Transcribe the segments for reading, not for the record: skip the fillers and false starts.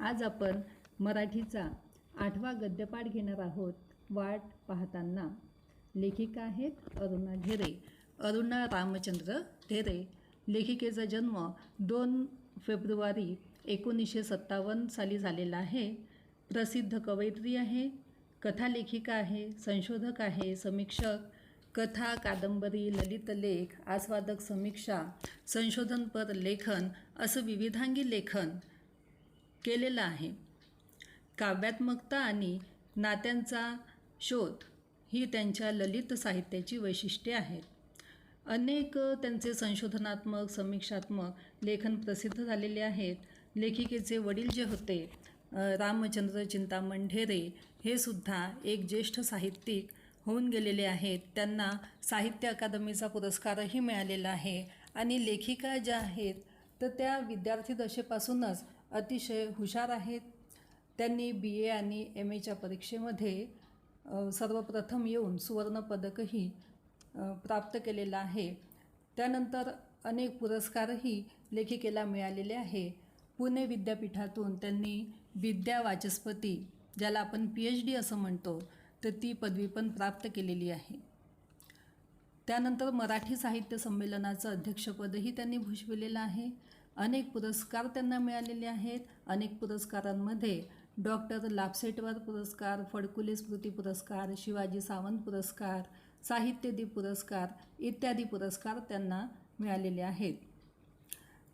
आज आपण मराठीचा 8वा गद्यपाठ घेणार आहोत. वाट पाहताना. लेखिका आहेत अरुणा ढेरे. अरुणा रामचंद्र ढेरे. लेखिकेचा जन्म 2 फेब्रुवारी 1957 साली झालेला आहे. प्रसिद्ध कवयित्री आहे, कथा लेखिका आहे, संशोधक आहे, समीक्षक, कथा, कादंबरी, ललित लेख, आस्वादक, समीक्षा, संशोधनपर लेखन असं विविधांगी लेखन केलेलं आहे. काव्यात्मकता आणि नात्यांचा शोध ही त्यांच्या ललित साहित्याची वैशिष्ट्ये आहेत. अनेक त्यांचे संशोधनात्मक, समीक्षात्मक लेखन प्रसिद्ध झालेले आहेत. लेखिकेचे वडील जे होते रामचंद्र चिंतामण ढेरे हे सुद्धा एक ज्येष्ठ साहित्यिक होऊन गेलेले आहेत. त्यांना साहित्य अकादमीचा पुरस्कारही मिळालेला आहे. आणि लेखिका ज्या आहेत तर त्या विद्यार्थी दशेपासूनच अतिशय हुशार आहेत. त्यांनी BA आणि MA परीक्षेमध्ये सर्वप्रथम येऊन सुवर्णपदकही प्राप्त केलेलं आहे. त्यानंतर अनेक पुरस्कारही लेखिकेला मिळालेले आहे. पुणे विद्यापीठातून त्यांनी विद्या वाचस्पती, ज्याला आपण PhD असं म्हणतो, तर ती पदवी पण प्राप्त केलेली आहे. त्यानंतर मराठी साहित्य संमेलनाचं अध्यक्षपदही त्यांनी भूषविलेलं आहे. अनेक पुरस्कार त्यांना मिळालेले आहेत. अनेक पुरस्कारांमध्ये डॉक्टर लाभसेटवर पुरस्कार, फडकुले स्मृती पुरस्कार, शिवाजी सावंत पुरस्कार, साहित्यदीप पुरस्कार इत्यादी पुरस्कार त्यांना मिळालेले आहेत.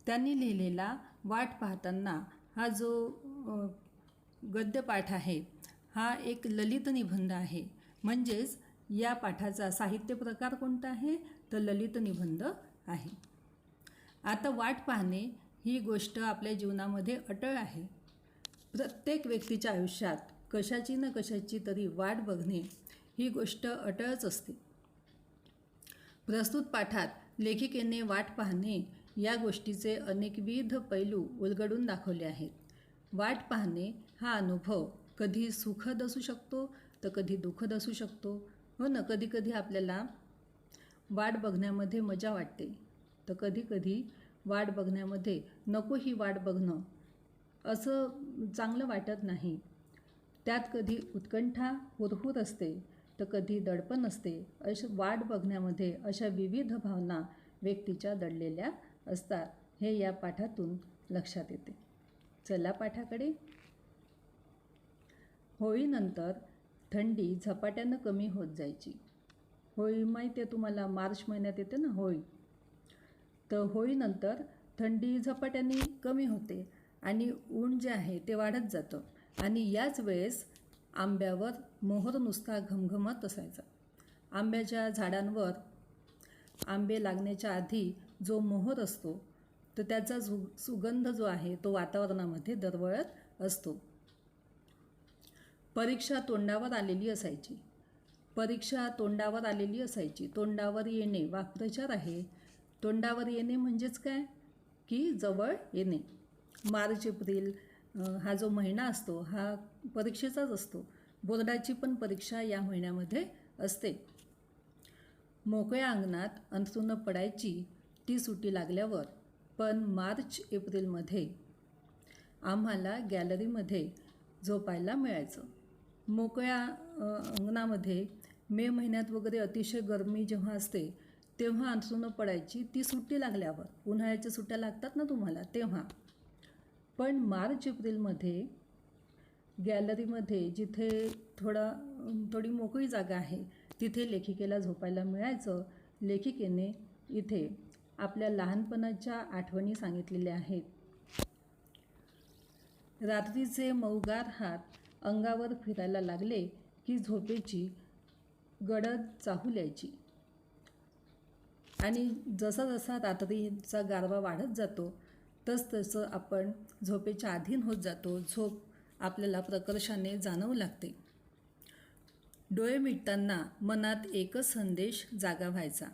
त्यांनी लिहिलेला वाट पाहताना हा जो गद्यपाठ आहे हा एक ललित निबंध आहे. म्हणजेच या पाठाचा साहित्य प्रकार कोणता आहे तर ललित निबंध आहे. आता वाट पाहणे ही गोष्ट आपल्या जीवनामध्ये अटळ आहे. प्रत्येक व्यक्तीच्या आयुष्यात कशाची न कशाची तरी वाट बघणे ही गोष्ट अटळच असते. प्रस्तुत पाठात लेखिकेने वाट पाहणे या गोष्टीचे अनेकविध पैलू उलगडून दाखवले आहेत. वाट पाहणे हा अनुभव कधी सुखद असू शकतो तर कधी दुःखद असू शकतो. हो ना, कधी कधी आपल्याला वाट बघण्यामध्ये मजा वाटते तर कधी कधी वाट बघण्यामध्ये नको ही वाट बघणं असं चांगलं वाटत नाही. त्यात कधी उत्कंठा हुरहुर असते तर कधी दडपण असते. वाट बघण्यामध्ये अशा विविध भावना व्यक्तीच्या दडलेल्या असतात. हे या पाठातून लक्षात येते. चला पाठाकडे. होळीनंतर थंडी झपाट्यानं कमी होत जायची. होळी माहिती आहे तुम्हाला, मार्च महिन्यात येते ना होळी. तर होळीनंतर थंडी झपाट्याने कमी होते आणि ऊन जे आहे ते वाढत जातं. आणि याच वेळेस आंब्यावर मोहर नुसता घमघमत असायचा. आंब्याच्या झाडांवर आंबे लागण्याच्या आधी जो मोहर असतो तर त्याचा सुगंध जो आहे तो वातावरणामध्ये दरवळत असतो. परीक्षा तोंडावर आलेली असायची. तोंडावर येणे वाक्प्रचार आहे. तोंडावर येणे म्हणजेच काय की जवळ येणे. मार्च एप्रिल हा जो महिना असतो हा परीक्षेचाच असतो. बोर्डाची पण परीक्षा या महिन्यामध्ये असते. मोकळ्या अंगणात अंथरुणं पडायची ती सुट्टी लागल्यावर. पण मार्च एप्रिलमध्ये आम्हाला गॅलरीमध्ये झोपायला मिळायचं. मोकळ्या अंगणामध्ये मे महिन्यात वगैरे अतिशय गरमी जेव्हा असते तेव्हा अंथरुणं पडायची ती सुट्टी लागल्यावर. उन्हाळ्याच्या सुट्ट्या लागतात ना तुम्हाला तेव्हा. पण मार्च एप्रिलमध्ये गॅलरीमध्ये जिथे थोडी मोकळी जागा आहे तिथे लेखिकेला झोपायला मिळायचं. लेखिकेने इथे आपल्या लहानपणाच्या आठवणी सांगितलेल्या आहेत. रात्रीचे मऊगार हात अंगावर फिरायला लागले की झोपेची गडद चाहूल यायची. आणि जसा जसा रात्रीचा गारवा वाढत जातो तसं आपण झोपेच्या अधीन होत जातो. झोप आपल्याला प्रकर्षाने जाणवू लागते. डोळे मिटताना मनात एकच संदेश जागा व्हायचा.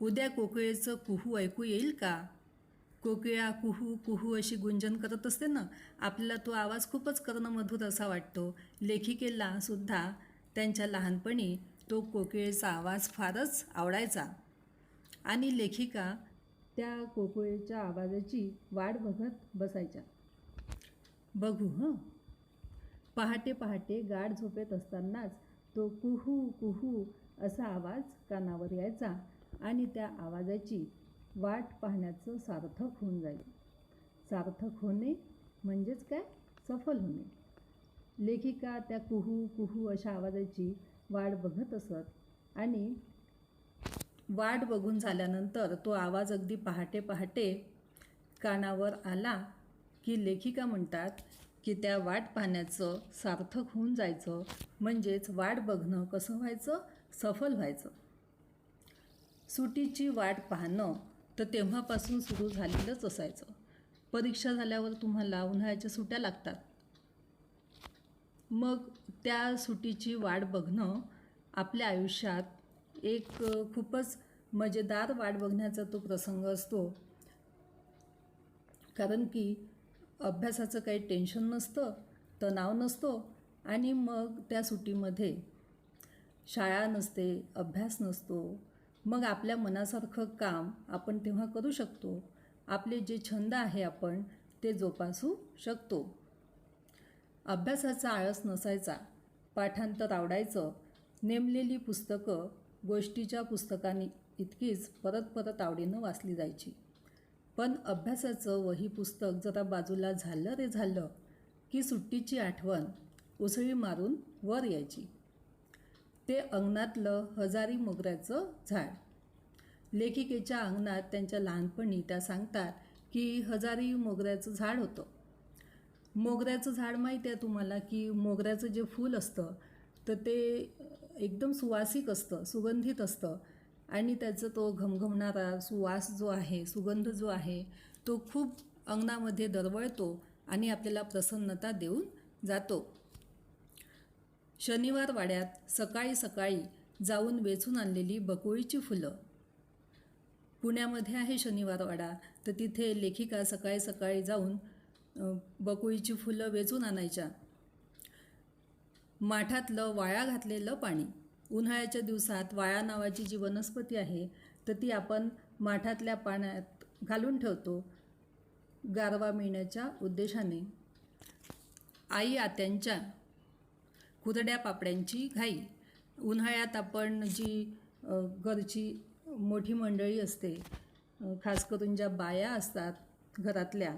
उद्या कोकिळेचं कुहू ऐकू येईल का? कोकिळा कुहू कुहू अशी गुंजन करत असते ना, आपल्याला तो आवाज खूपच कर्णमधुर असा वाटतो. लेखिकेला सुद्धा त्यांच्या लहानपणी तो कोकिळेचा आवाज फारच आवडायचा आणि लेखिका त्या कोकिळेच्या आवाजाची वाट बघत बसायच्या. बघू हं. पहाटे पहाटे गाढ झोपेत असतानाच तो कुहू कुहू असा आवाज कानावर यायचा आणि त्या आवाजाची वाट पाहण्याचं सार्थक होऊन जाईल. सार्थक होणे म्हणजेच काय? सफल होणे. लेखिका त्या कुहू कुहू अशा आवाजाची वाट बघत असत आणि वाट बघून झाल्यानंतर तो आवाज अगदी पहाटे पहाटे कानावर आला की लेखिका म्हणतात की त्या वाट पाहण्याचं सार्थक होऊन जायचं, म्हणजेच वाट बघणं कसं व्हायचं? सफल व्हायचं. सुटीची वाट पाहणं तर तेव्हापासून सुरू झालेलंच असायचं. परीक्षा झाल्यावर तुम्हाला उन्हाळ्याच्या सुट्ट्या लागतात. मग त्या सुटीची वाट बघणं आपल्या आयुष्यात एक खूपच मजेदार वाट बघण्याचा तो प्रसंग असतो. कारण की अभ्यासाचं काही टेन्शन नसतं, तणाव नसतो आणि मग त्या सुट्टीमध्ये शाळा नसते, अभ्यास नसतो. मग आपल्या मनासारखं काम आपण तेव्हा करू शकतो. आपले जे छंद आहे आपण ते जोपासू शकतो. अभ्यासाचा आळस नसायचा, पाठांतर आवडायचं. नेमलेली पुस्तकं गोष्टीच्या पुस्तकांनी इतकीच परत परत आवडीनं वाचली जायची. पण अभ्यासाचं वही पुस्तक जरा बाजूला झालं रे झालं की सुट्टीची आठवण उसळी मारून वर यायची. ते अंगणातलं हजारी मोगऱ्याचं झाड. लेखिकेच्या अंगणात त्यांच्या लहानपणी त्या सांगतात की हजारी मोगऱ्याचं झाड होतं. मोगऱ्याचं झाड माहिती आहे तुम्हाला की मोगऱ्याचं जे फूल असतं तर ते एकदम सुवासिक असतं, सुगंधित असतं आणि त्याचा तो घमघमणारा सुवास जो आहे, सुगंध जो आहे तो खूप अंगणामध्ये दरवळतो आणि आपल्याला प्रसन्नता देऊन जातो. शनिवार वाड्यात सकाळी सकाळी जाऊन वेचून आणलेली बकुळीची फुलं. पुण्यामध्ये आहे शनिवार वाडा, तर तिथे लेखिका सकाळी सकाळी जाऊन बकुळीची फुलं वेचून आणायच्या. माठातलं वाळा घातलेलं पाणी. उन्हाळ्याच्या दिवसात वाळा नावाची जी वनस्पती आहे तर ती आपण माठातल्या पाण्यात घालून ठेवतो गारवा मिळण्याच्या उद्देशाने. आई आत्यांच्या कुरड्या पापड्यांची घाई. उन्हाळ्यात आपण जी घरची मोठी मंडळी असते, खास करून ज्या बाया असतात घरातल्या,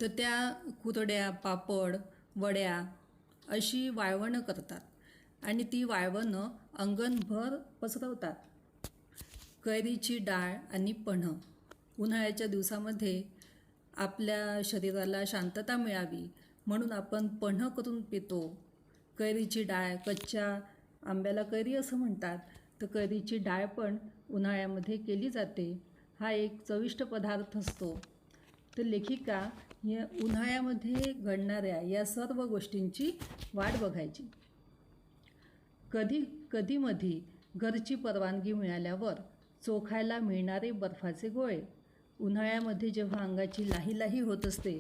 तर त्या कुरड्या, पापड, वड्या अशी वाळवणं करतात आणि ती वाळवणं अंगणभर पसरवतात. कैरीची डाळ आणि पन्हं. उन्हाळ्याच्या दिवसामध्ये आपल्या शरीराला शांतता मिळावी म्हणून आपण पन्हं करून पितो. कैरीची डाळ, कच्च्या आंब्याला कैरी असं म्हणतात, तर कैरीची डाळ पण उन्हाळ्यामध्ये केली जाते. हा एक चविष्ट पदार्थ असतो. तर लेखिका या उन्हाळ्यामध्ये घडणाऱ्या या सर्व गोष्टींची वाट बघायची. कधीमधी घरची परवानगी मिळाल्यावर चोखायला मिळणारे बर्फाचे गोळे. उन्हाळ्यामध्ये जेव्हा अंगाची लाही लाही होत असते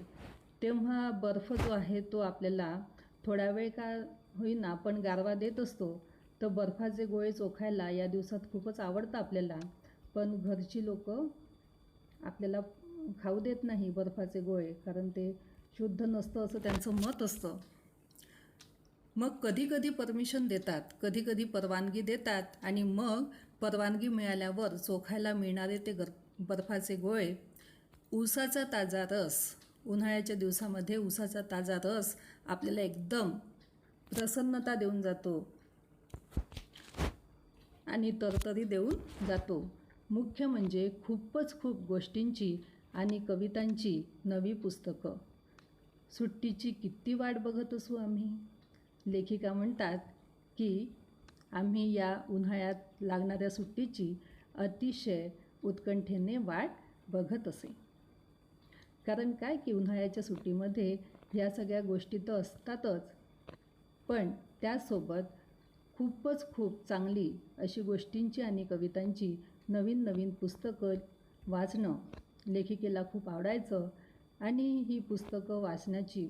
तेव्हा बर्फ जो आहे तो आपल्याला थोडा वेळ का होईना आपण गारवा देत असतो. तर बर्फाचे गोळे चोखायला या दिवसात खूपच आवडतं आपल्याला. पण घरची लोक आपल्याला खाऊ देत नाही बर्फाचे गोळे, कारण ते शुद्ध नसतं असं त्यांचं मत असतं. मग कधी कधी परमिशन देतात, कधी कधी परवानगी देतात आणि मग परवानगी मिळाल्यावर चोखायला मिळणारे ते बर्फाचे गोळे. ऊसाचा ताजा रस. उन्हाळ्याच्या दिवसामध्ये ऊसाचा ताजा रस आपल्याला एकदम प्रसन्नता देऊन जातो आणि तरतरी देऊन जातो. मुख्य म्हणजे खूप गोष्टींची आणि कवितांची नवी पुस्तकं. सुट्टीची किती वाट बघत असू आम्ही. लेखिका म्हणतात की आम्ही या उन्हाळ्यात लागणाऱ्या सुट्टीची अतिशय उत्कंठेने वाट बघत असे. कारण काय की उन्हाळ्याच्या सुट्टीमध्ये ह्या सगळ्या गोष्टी तर असतातच, पण त्यासोबत खूप चांगली अशी गोष्टींची आणि कवितांची नवीन पुस्तकं वाचणं लेखिकेला खूप आवडायचं आणि ही पुस्तकं वाचण्याची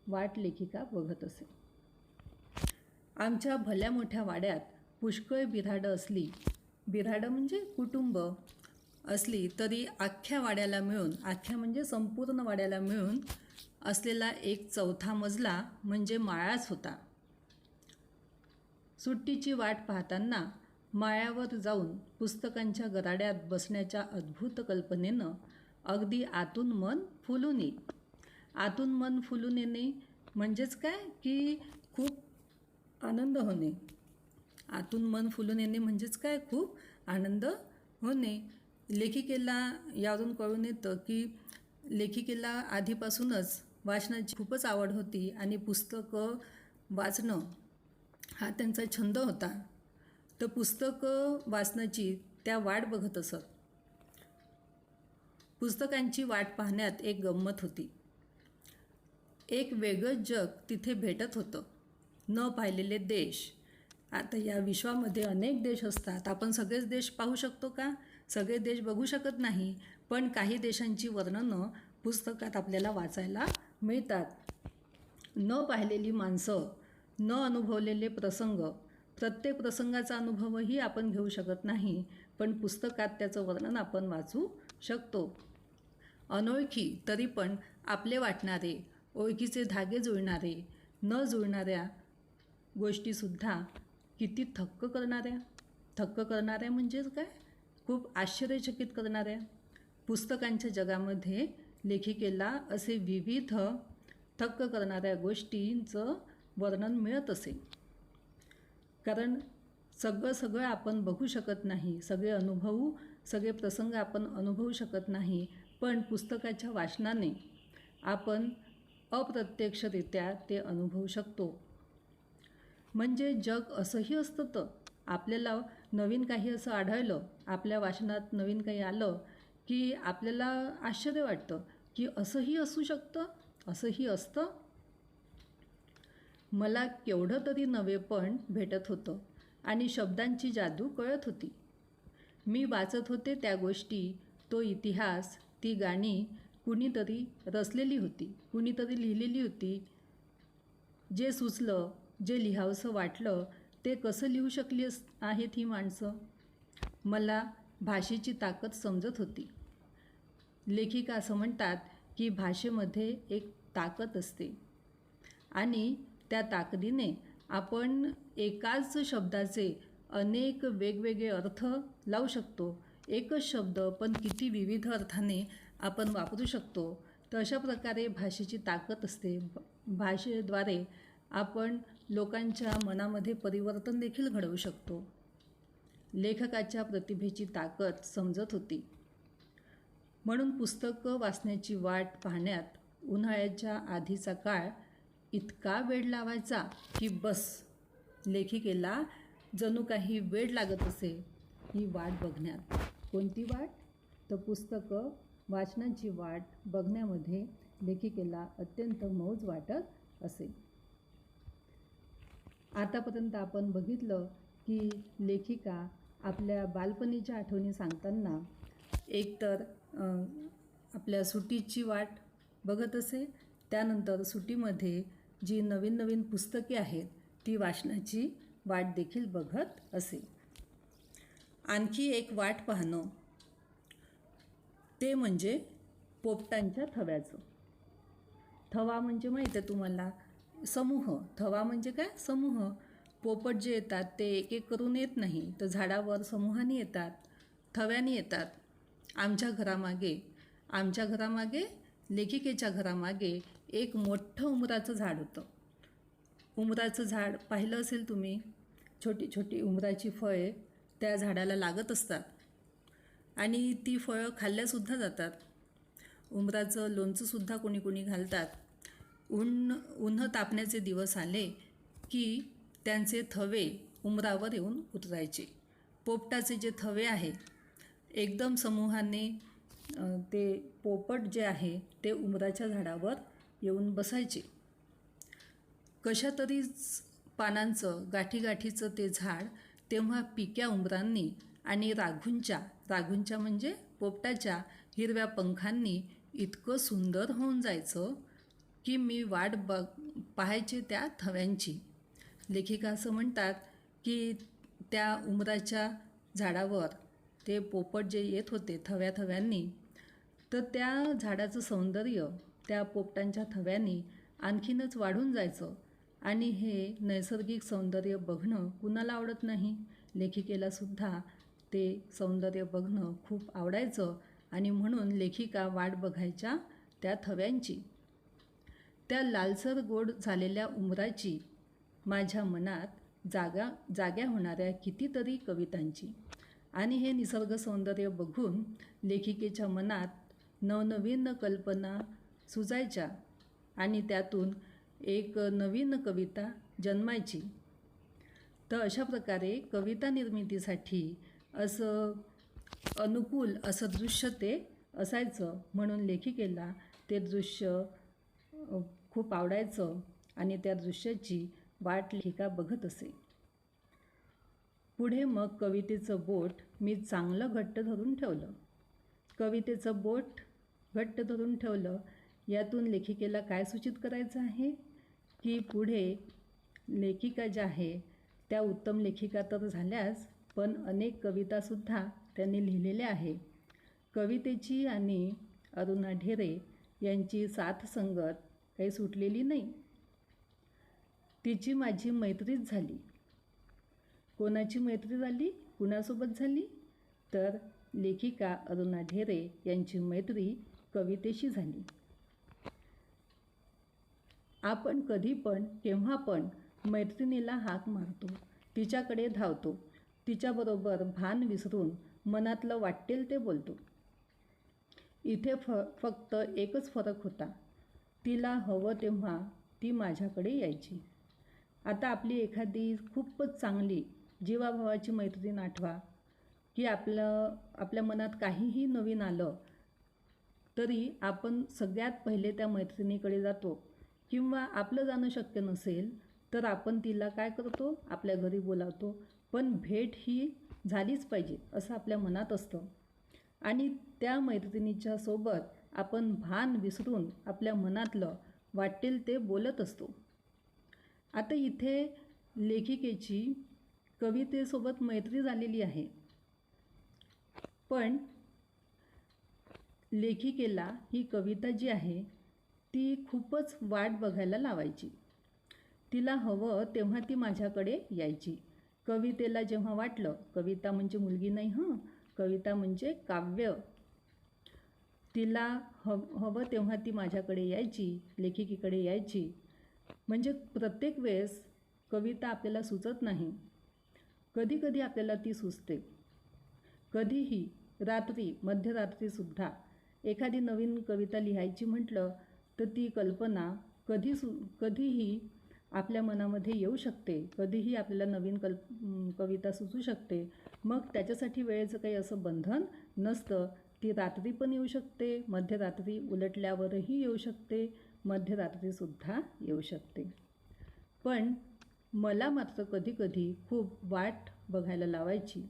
वाट लेखिका बघत असे. आमच्या भल्या मोठ्या वाड्यात पुष्कळ बिऱ्हाडं असली, बिऱ्हाडं म्हणजे कुटुंब असली तरी अख्ख्या वाड्याला मिळून, अख्ख्या म्हणजे संपूर्ण वाड्याला मिळून असलेला एक चौथा मजला म्हणजे माळाच होता. सुट्टीची वाट पाहताना माळ्यावर जाऊन पुस्तकांच्या गराड्यात बसण्याच्या अद्भुत कल्पनेनं अगदी आतून मन फुलून येईल. आतून मन फुलून येणे म्हणजेच काय की खूप आनंद होणे. आतून मन फुलून येणे म्हणजेच काय खूप आनंद होणे. लेखिकेला यावरून कळून येतं की लेखिकेला आधीपासूनच वाचनाची खूपच आवड होती आणि पुस्तकं वाचणं हा त्यांचा छंद होता. तर पुस्तकं वाचण्याची त्या वाट बघत असत. पुस्तकांची वाट पाहण्यात एक गंमत होती. एक वेगळं जग तिथे भेटत होतं. न पाहिलेले देश. आता या विश्वामध्ये अनेक देश असतात. आपण सगळेच देश पाहू शकतो का? सगळे देश बघू शकत नाही. पण काही देशांची वर्णनं पुस्तकात आपल्याला वाचायला मिळतात. न पाहिलेली माणसं, न अनुभवलेले प्रसंग. प्रत्येक प्रसंगाचा अनुभवही आपण घेऊ शकत नाही, पण पुस्तकात त्याचं वर्णन आपण वाचू शकतो. अनोळखी तरी पण आपले वाटणारे, ओळखीचे धागे जुळणारे, न जुळणाऱ्या गोष्टीसुद्धा किती थक्क करणाऱ्या म्हणजेच काय? खूप आश्चर्यचकित करणाऱ्या. पुस्तकांच्या जगामध्ये लेखिकेला असे विविध थक्क करणाऱ्या गोष्टींचं वर्णन मिळत असे. कारण सगळं आपण बघू शकत नाही, सगळे प्रसंग आपण अनुभवू शकत नाही, पण पुस्तकाच्या वाचनाने आपण अप्रत्यक्षरित्या ते अनुभवू शकतो. म्हणजे जग असंही असतं. तर आपल्याला नवीन काही असं आढळलं, आपल्या वाचनात नवीन काही आलं की आपल्याला आश्चर्य वाटतं की असंही असू शकतं, असंही असतं. मला केवढं तरी नवेपण भेटत होतं आणि शब्दांची जादू कळत होती. मी वाचत होते त्या गोष्टी, तो इतिहास, ती गाणी कुणीतरी रचलेली होती, कुणीतरी लिहिलेली होती. जे सुचलं, जे लिहावंसं वाटलं ते कसं लिहू शकली आहेत ही माणसं. मला भाषेची ताकद समजत होती. लेखिका असं म्हणतात की भाषेमध्ये एक ताकद असते आणि त्या ताकदीने आपण एकाच शब्दाचे अनेक वेगवेगळे अर्थ लावू शकतो. एकच शब्द पण किती विविध अर्थाने आपण वापरू शकतो. तर अशा प्रकारे भाषेची ताकद असते. भाषेद्वारे आपण लोकांच्या मनामध्ये परिवर्तन देखील घडवू शकतो. लेखकाच्या प्रतिभेची ताकद समजत होती. म्हणून पुस्तकं वाचण्याची वाट पाहण्यात उन्हाळ्याच्या आधीचा काळ इतका वेळ लावायचा की बस, लेखिकेला जणू काही वेळ लागत असे ही वाट बघण्यात. कोणती वाट? तर पुस्तकं वाचनाची वाट बघण्यामध्ये लेखिकेला अत्यंत मौज वाटत असे. आतापर्यंत आपण बघितलं की लेखिका आपल्या बालपणीच्या आठवणी सांगताना एकतर आपल्या सुट्टीची वाट बघत असे, त्यानंतर सुट्टीमध्ये जी नवीन नवीन पुस्तके आहेत ती वाचनाची वाट देखील बघत असे. आणखी एक वाट पाहणं ते म्हणजे पोपटांच्या थव्याचं. थवा म्हणजे माहीत आहे तुम्हाला, समूह. थवा म्हणजे काय? समूह. पोपट जे येतात ते एक एक करून येत नाही, तर झाडावर समूहाने येतात, थव्याने येतात. आमच्या घरामागे लेखिकेच्या घरामागे एक मोठं उंबराचं झाड होतं. उंबराचं झाड पाहिलं असेल तुम्ही. छोटी छोटी उंबराची फळे त्या झाडाला लागत असतात आणि ती फळं खाल्ल्यासुद्धा जातात. उंबराचं लोणचंसुद्धा कोणी कोणी घालतात. उन्ह तापण्याचे दिवस आले की त्यांचे थवे उंबरावर येऊन उतरायचे. पोपटाचे जे थवे आहे एकदम समूहाने ते पोपट जे आहे ते उंबराच्या झाडावर येऊन बसायचे. कशा तरीच पानांचं गाठीगाठीचं ते झाड तेव्हा पिक्या उंबरांनी आणि राघूंच्या म्हणजे पोपटाच्या हिरव्या पंखांनी इतकं सुंदर होऊन जायचं की मी वाट पाहायचे त्या थव्यांची. लेखिका असं म्हणतात की त्या उंबराच्या झाडावर ते पोपट जे येत होते थव्यांनी, तर त्या झाडाचं सौंदर्य त्या पोपटांच्या थव्याने आणखीनच वाढून जायचं आणि हे नैसर्गिक सौंदर्य बघणं कुणाला आवडत नाही. लेखिकेलासुद्धा ते सौंदर्य बघणं खूप आवडायचं आणि म्हणून लेखिका वाट बघायच्या त्या थव्यांची. त्या लालसर गोड झालेल्या उमराची, माझ्या मनात जाग्या होणाऱ्या कितीतरी कवितांची. आणि हे निसर्ग सौंदर्य बघून लेखिकेच्या मनात नवनवीन कल्पना सुचायच्या आणि त्यातून एक नवीन कविता जन्मायची. तर अशा प्रकारे कविता निर्मितीसाठी असं अनुकूल असं दृश्य ते असायचं, म्हणून लेखिकेला ते दृश्य खूप आवडायचं आणि त्या दृश्याची वाट लेखिका बघत असे. पुढे मग कवितेचं बोट मी चांगलं घट्ट धरून ठेवलं. कवितेचं बोट घट्ट धरून ठेवलं यातून लेखिकेला काय सूचित करायचं आहे की पुढे लेखिका ज्या आहे त्या उत्तम लेखिका तर झाल्याच, पण अनेक कवितासुद्धा त्यांनी लिहिलेल्या आहे. कवितेची आणि अरुणा ढेरे यांची साथ संगत काही सुटलेली नाही. तिची माझी मैत्रीच झाली. कोणाची मैत्री झाली, कुणासोबत झाली? तर लेखिका अरुणा ढेरे यांची मैत्री कवितेशी झाली. आपण कधी पण केव्हा पण मैत्रिणीला हाक मारतो, तिच्याकडे धावतो, तिच्याबरोबर भान विसरून मनातलं वाटेल ते बोलतो. इथे फक्त एकच फरक होता, तिला हवं तेव्हा ती माझ्याकडे यायची. आता आपली एखादी खूपच चांगली जीवाभावाची मैत्रीण आठवा की आपल्या मनात काहीही नवीन आलं तरी आपण सगळ्यात पहिले त्या मैत्रिणीकडे जातो, किंवा आपलं जाणं शक्य नसेल तर आपण तिला काय करतो, आपल्या घरी बोलावतो. पण भेट ही झालीच पाहिजे असं आपल्या मनात असतं आणि त्या मैत्रिणीच्या सोबत आपण भान विसरून आपल्या मनातलं वाटेल ते बोलत असतो. आता इथे लेखिकेची कवितेसोबत मैत्री झालेली आहे, पण लेखिकेला ही कविता जी आहे ती खूपच वाट बघायला लावायची. तिला हवं तेव्हा ती माझ्याकडे यायची. कवितेला जेव्हा वाटलं, कविता म्हणजे मुलगी नाही हं, कविता म्हणजे काव्य. तिला हवं तेव्हा ती माझ्याकडे यायची, लेखिकेकडे यायची. म्हणजे प्रत्येक वेळेस कविता आपल्याला सुचत नाही, कधी कधी आपल्याला ती सुचते. कधीही रात्री मध्यरात्रीसुद्धा एखादी नवीन कविता लिहायची म्हटलं तर ती कल्पना कधीही आपल्या मनामध्ये येऊ शकते, कधीही आपल्याला नवीन कविता सुचू शकते. मग त्याच्यासाठी वेळेचं काही असं बंधन नसतं. ती रात्री पण येऊ शकते, मध्यरात्री उलटल्यावरही येऊ शकते, मध्यरात्रीसुद्धा येऊ शकते. पण मला मात्र कधीकधी खूप वाट बघायला लावायची.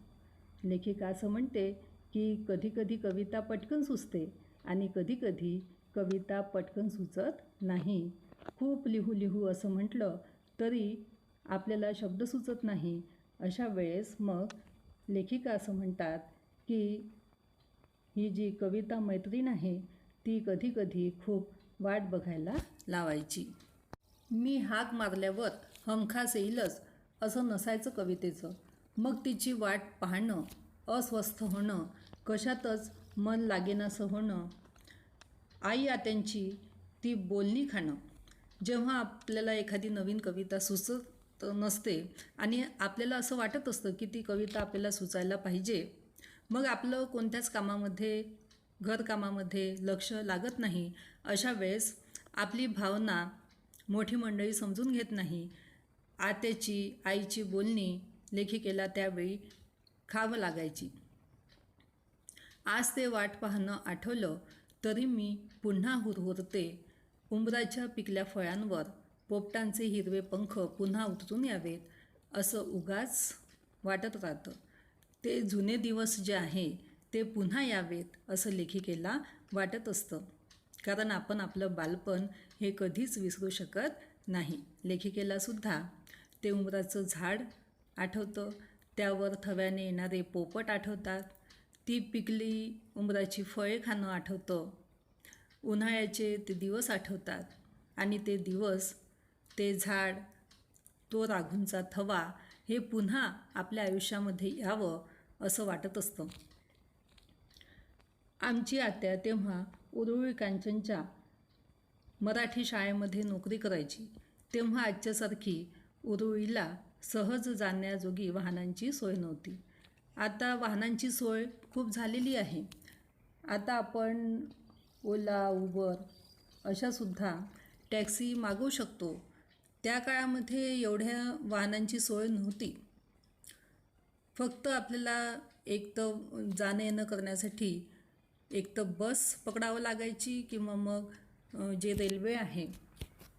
लेखिका असं म्हणते की कधीकधी कविता पटकन सुचते आणि कधीकधी कविता पटकन सुचत नाही. खूप लिहू असं म्हटलं तरी आपल्याला शब्द सुचत नाही. अशा वेळेस मग लेखिका असं म्हणतात की ही जी कविता मैत्रीण आहे ती कधीकधी खूप वाट बघायला लावायची. मी हाक मारल्यावर हमखास येईलच असं नसायचं कवितेचं. मग तिची वाट पाहणं, अस्वस्थ होणं, कशातच मन लागेनासं होणं, आई आत्यांची ती बोलणी खाणं. जेव्हा आपल्याला एखादी नवीन कविता सुचत नसते आणि आपल्याला असं वाटत असतं की ती कविता आपल्याला सुचायला पाहिजे, मग आपलं कोणत्याच कामामध्ये, घरकामामध्ये लक्ष लागत नाही. अशा वेळेस आपली भावना मोठी मंडळी समजून घेत नाही. आत्याची, आईची बोलणी लेखिकेला त्यावेळी खावं लागायची. आज ते वाट पाहणं आठवलं तरी मी पुन्हा हुरहुरते. उंबराच्या पिकल्या फळांवर पोपटांचे हिरवे पंख पुन्हा उतरून यावेत असं उगाच वाटत राहतं. ते जुने दिवस जे आहे ते पुन्हा यावेत असं लेखिकेला वाटत असतं, कारण आपण आपलं बालपण हे कधीच विसरू शकत नाही. लेखिकेलासुद्धा ते उंबराचं झाड आठवतं, त्यावर थव्याने येणारे पोपट आठवतात, ती पिकली उंबराची फळे खाणं आठवतं. उन्हाळ्याचे ते दिवस आठवतात आणि ते दिवस, ते झाड, तो राघूंचा थवा हे पुन्हा आपल्या आयुष्यामध्ये यावं असं वाटत असतं. आमची आत्या तेव्हा उरुळी कांचनच्या मराठी शाळेमध्ये नोकरी करायची. तेव्हा आजच्यासारखी उरुळीला सहज जाण्याजोगी वाहनांची सोय नव्हती. आता वाहनांची सोय खूप झालेली आहे. आता आपण ओला, उबर अशासुद्धा टॅक्सी मागवू शकतो. त्या काळामध्ये एवढ्या वाहनांची सोय नव्हती. फक्त आपल्याला एक तर जाणं येणं करण्यासाठी एक तर बस पकडावं लागायची किंवा मग जे रेल्वे आहे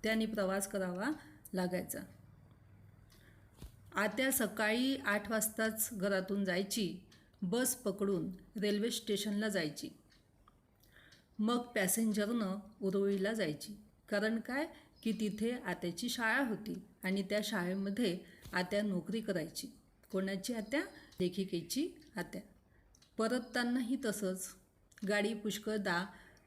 त्याने प्रवास करावा लागायचा. आत्या सकाळी 8 वाजताच घरातून जायची, बस पकडून रेल्वे स्टेशनला जायची. मग पॅसेंजरनं उरुळीला जायची. कारण काय की तिथे आत्याची शाळा होती आणि त्या शाळेमध्ये आत्या नोकरी करायची. कोणाची आत्या? लेखिकेची आत्या. परततानाही तसंच. गाडी पुष्कळदा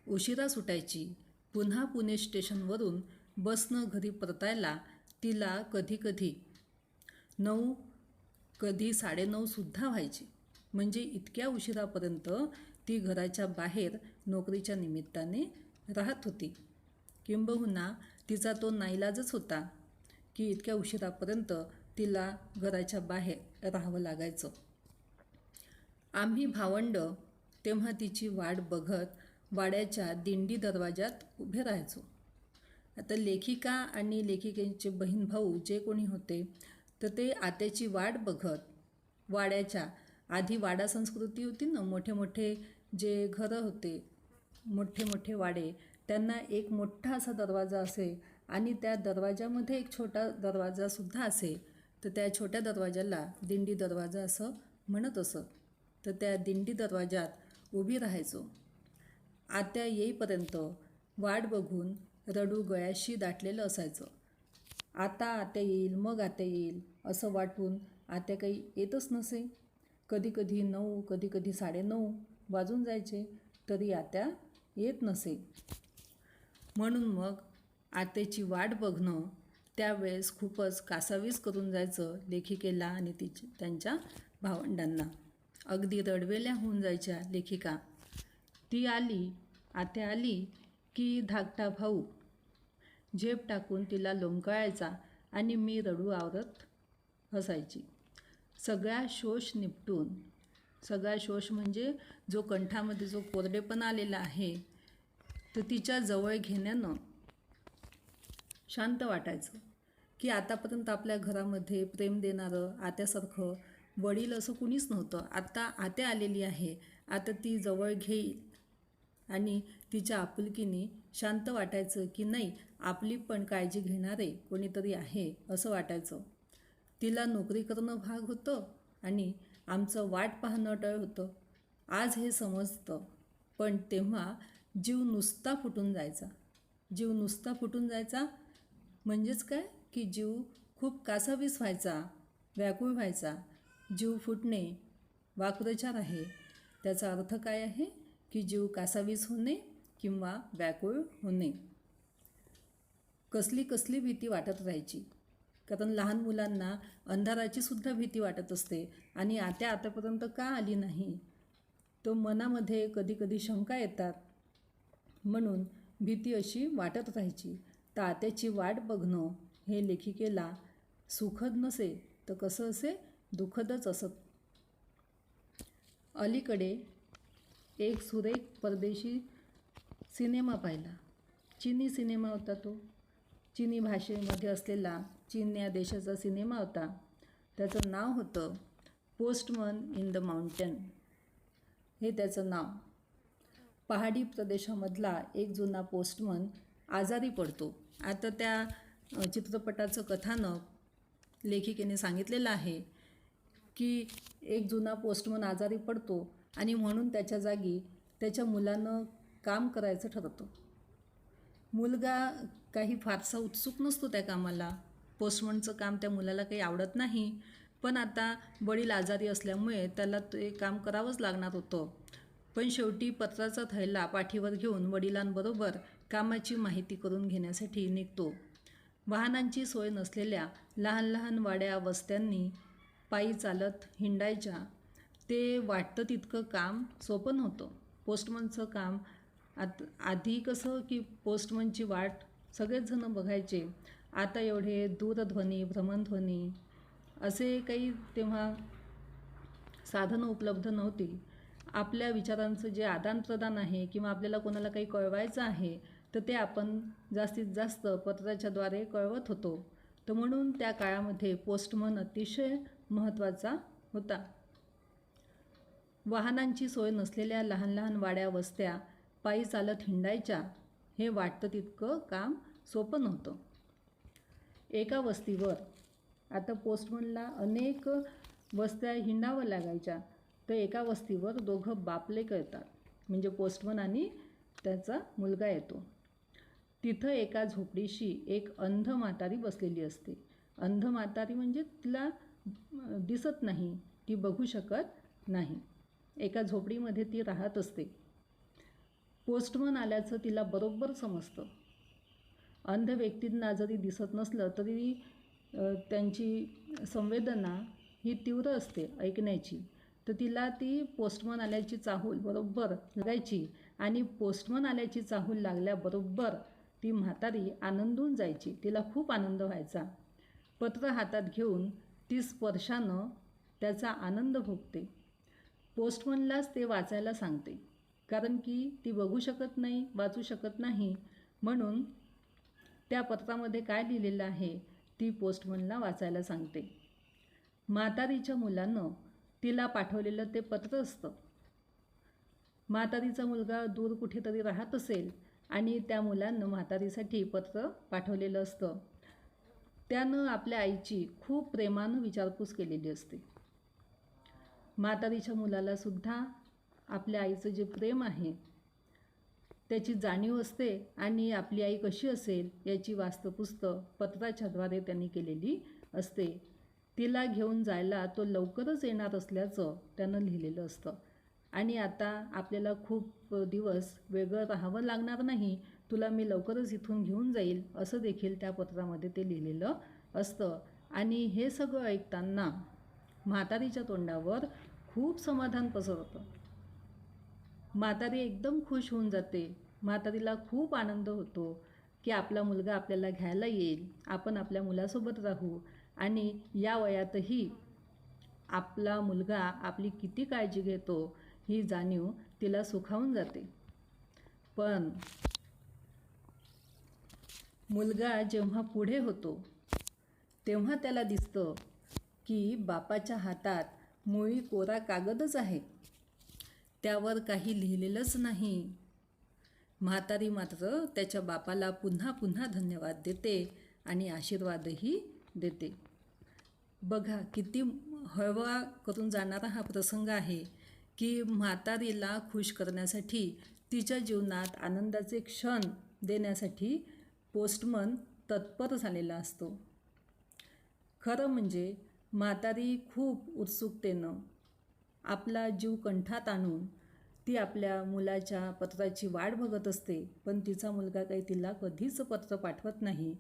उशिरा सुटायची. पुन्हा पुणे स्टेशनवरून बसनं घरी परतायला तिला कधीकधी 9, कधी 9:30सुद्धा व्हायची. म्हणजे इतक्या उशिरापर्यंत ती घराच्या बाहेर नोकरीच्या निमित्ताने राहत होती. किंबहुना तिचा तो नाईलाजच होता की इतक्या उशिरापर्यंत तिला घराच्या बाहेर राहावं लागायचं. आम्ही भावंड तेव्हा तिची वाट बघत वाड्याच्या दिंडी दरवाजात उभे राहायचो. आता लेखिका आणि लेखिकेचे बहीण भाऊ जे कोणी होते तर ते आत्याची वाट बघत वाड्याच्या, आधी वाडा संस्कृती होती ना, मोठे मोठे जे घरं होते, मोठे मोठे वाडे, त्यांना एक मोठा असा दरवाजा असे आणि त्या दरवाजामध्ये एक छोटा दरवाजासुद्धा असे. तर त्या छोट्या दरवाजाला दिंडी दरवाजा असं म्हणत असत. तर त्या दिंडी दरवाजात उभी राहायचो. आत्या येईपर्यंत वाट बघून रडू गळ्याशी दाटलेलं असायचं. आता आत्या येईल, मग आत्या येईल असं वाटून आत्या काही येतच नसे. कधीकधी 9, कधीकधी 9:30 वाजून जायचे तरी आत्या येत नसे. म्हणून मग आत्याची वाट बघणं त्यावेळेस खूपच कासावीस करून जायचं लेखिकेला आणि त्यांच्या भावंडांना. अगदी रडवेल्या होऊन जायच्या लेखिका. ती आली, आत्या आली की धाकटा भाऊ झेप टाकून तिला लोंबकळायचा आणि मी रडू आवरत हसायची. सगळा शोष निपटून, सगळा शोष म्हणजे जो कंठामध्ये जो कोरडेपणा आलेला आहे तर तिच्या जवळ घेण्यानं शांत वाटायचं की आतापर्यंत आपल्या घरामध्ये प्रेम देणारं आत्यासारखं वडील असं कुणीच नव्हतं. आता आत्या आलेली आहे, आता ती जवळ घेईल आणि तिच्या आपुलकीने शांत वाटायचं की नाही, आपली पण काळजी घेणारे कोणीतरी आहे असं वाटायचं. तिला नोकरी करणं भाग होतं आणि आमचं वाट पाहणं टळ होतं. आज हे समजतं, पण तेव्हा जीव नुसता फुटून जायचा. जीव नुसता फुटून जायचा म्हणजेच काय की जीव खूप कासावीस व्हायचा, व्याकुळ व्हायचा. जीव फुटणे वाक्प्रचार आहे. त्याचा अर्थ काय आहे की जीव कासावीस होणे किंवा व्याकुळ होणे. कसली कसली भीती वाटत राहायची. कारण लहान मुलांना अंधाराची सुद्धा भीती वाटत असते आणि आत्या आतापर्यंत का आली नाही तो मनामध्ये कधीकधी शंका येतात. म्हणून भीती अशी वाटत राहायची. तर आत्याची वाट बघणं हे लेखिकेला सुखद नसे तर कसं असे, दुःखदच असत. अलीकडे एक सुरेख परदेशी सिनेमा पाहिला. चिनी सिनेमा होता तो. चिनी भाषेमध्ये असलेला चीन या देशाचा सिनेमा होता. त्याचं नाव होतं पोस्टमन इन द माउंटेन. हे त्याचं नाव. पहाडी प्रदेशामधला एक जुना पोस्टमन आजारी पडतो. आता त्या चित्रपटाचं कथानक लेखिकेने सांगितलेलं आहे की एक जुना पोस्टमन आजारी पडतो आणि म्हणून त्याच्या जागी त्याच्या मुलानं काम करायचं ठरवतं. मुलगा काही फारसा उत्सुक नसतो त्या कामाला. पोस्टमनचं काम त्या मुलाला काही आवडत नाही, पण आता वडील आजारी असल्यामुळे त्याला ते काम करावंच लागणार होतं. पण शेवटी पत्राचा थैला पाठीवर घेऊन वडिलांबरोबर कामाची माहिती करून घेण्यासाठी निघतो. वाहनांची सोय नसलेल्या लहान लहान वाड्या वस्त्यांनी पायी चालत हिंडायच्या. ते वाटतं तितकं काम सोपं नव्हतं. पोस्टमनचं काम आधी कसं की पोस्टमनची वाट सगळेच जण बघायचे. आता एवढे दूरध्वनी, भ्रमणध्वनी असे काही तेव्हा साधनं उपलब्ध नव्हती. आपल्या विचारांचं जे आदानप्रदान आहे किंवा आपल्याला कोणाला काही कळवायचं आहे तर ते आपण जास्तीत जास्त पत्राच्याद्वारे कळवत होतो. तर म्हणून त्या काळामध्ये पोस्टमन अतिशय महत्त्वाचा होता. वाहनांची सोय नसलेल्या लहान लहान वाड्या वस्त्या पायी चालत हिंडायच्या. हे वाटतं तितकं काम सोपं नव्हतं. एका वस्तीवर आता पोस्टमनला अनेक वस्त्या हिंडावं लागायच्या. तर एका वस्तीवर दोघं बापलेक येतात, म्हणजे पोस्टमन आणि त्याचा मुलगा येतो. तिथं एका झोपडीशी एक अंध म्हातारी बसलेली असते. अंध म्हातारी म्हणजे तिला दिसत नाही, ती बघू शकत नाही. एका झोपडीमध्ये ती राहत असते. पोस्टमन आल्याचं तिला बरोबर समजतं. अंध व्यक्तींना जरी दिसत नसलं तरी त्यांची संवेदना ही तीव्र असते ऐकण्याची. तर तिला ती पोस्टमन आल्याची चाहूल बरोबर लागायची आणि पोस्टमन आल्याची चाहूल लागल्याबरोबर ती म्हातारी आनंदून जायची. तिला खूप आनंद व्हायचा. पत्र हातात घेऊन ती स्पर्शानं त्याचा आनंद भोगते. पोस्टमनलाच ते वाचायला सांगते, कारण की ती बघू शकत नाही, वाचू शकत नाही. म्हणून त्या पत्रामध्ये काय लिहिलेलं आहे ती पोस्टमनला वाचायला सांगते. म्हातारीच्या मुलानं तिला पाठवलेलं ते पत्र असतं. म्हातारीचा मुलगा दूर कुठेतरी राहत असेल आणि त्या मुलानं म्हातारीसाठी पत्र पाठवलेलं असतं. त्यानं आपल्या आईची खूप प्रेमानं विचारपूस केलेली असते. म्हातारीच्या मुलाला सुद्धा आपल्या आईचं जे प्रेम आहे त्याची जाणीव असते आणि आपली आई कशी असेल याची वास्तपुस्त पत्राच्याद्वारे त्यांनी केलेली असते. तिला घेऊन जायला तो लवकरच येणार असल्याचं त्यानं लिहिलेलं असतं. आणि आता आपल्याला खूप दिवस वेगळं राहावं लागणार नाही, तुला मी लवकरच इथून घेऊन जाईल असं देखील त्या पत्रामध्ये ते लिहिलेलं असतं. आणि हे सगळं ऐकताना म्हातारीच्या तोंडावर खूप समाधान पसरतं. म्हातारी एकदम खुश होऊन जाते. म्हातारीला खूप आनंद होतो की आपला मुलगा आपल्याला घ्यायला येईल, आपण आपल्या मुलासोबत राहू आणि या वयातही आपला मुलगा आपली किती काळजी घेतो ही जाणीव तिला सुखावून जाते. पण मुलगा जेव्हा पुढे होतो तेव्हा त्याला दिसतं की बापाच्या हातात मुळी कोरा कागदच आहे, त्यावर काही लिहिलेलंच नाही. म्हातारी मात्र त्याच्या बापाला पुन्हा पुन्हा धन्यवाद देते आणि आशीर्वादही देते. बघा किती हळवा करून जाणारा हा प्रसंग आहे की म्हातारीला खुश करण्यासाठी, तिच्या जीवनात आनंदाचे क्षण देण्यासाठी पोस्टमन तत्पर झालेला असतो. खरं म्हणजे म्हातारी खूप उत्सुकतेनं आपला जीव कंठात आणून ती आपल्या मुलाच्या पत्राची वाट बघत असते. पण तिचा मुलगा काही तिला कधीच पत्र पाठवत नाही.